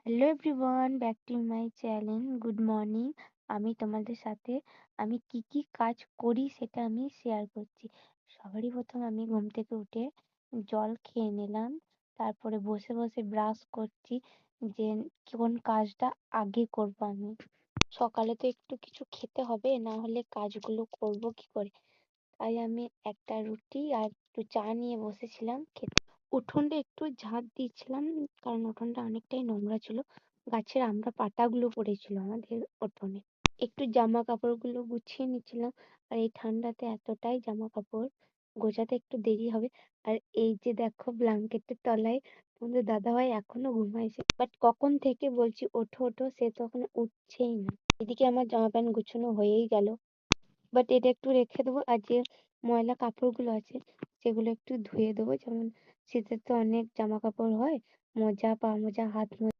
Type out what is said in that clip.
Hello everyone, back to my channel. Good morning. আমি তোমাদের সাথে কি কাজ করি সেটা আমি শেয়ার করছি। সবারই প্রথম আমি ঘুম থেকে উঠে জল খেয়ে নিলাম। তারপরে বসে বসে ব্রাশ করছি যে কোন কাজটা আগে করব আমি। সকালে তো একটু কিছু খেতে হবে, না হলে কাজগুলো করব কি করে। তাই আমি একটা রুটি আর একটু চা নিয়ে বসেছিলাম খেতে। উঠোনটা একটু ঝাঁট দিচ্ছিলাম, কারণ উঠোনটা অনেকটাই নোংরা ছিল। গাছের আমড়া পাতাগুলো পড়েছিল আমাদের উঠোনে। একটু জামা কাপড়গুলো গুছিয়ে নিচ্ছিলাম। আর এই ঠান্ডাতে এতটাই জামা কাপড় গোছাতে একটু দেরি হবে। আর এই যে দেখো, ব্ল্যাঙ্কেটের তলায় তোমাদের দাদাভাই এখনো ঘুমাইছে, বাট কখন থেকে বলছি ওঠো ওঠো, সে তো এখনো উঠছেই না। এদিকে আমার জামা প্যান্ট গুছানো হয়েই গেল, বাট এটা একটু রেখে দেবো। আর যে ময়লা কাপড়গুলো আছে সেগুলো একটু ধুয়ে দেবো। যেমন শীতে তো অনেক জামা কাপড় হয়, মোজা, পা মোজা, হাত মোজা।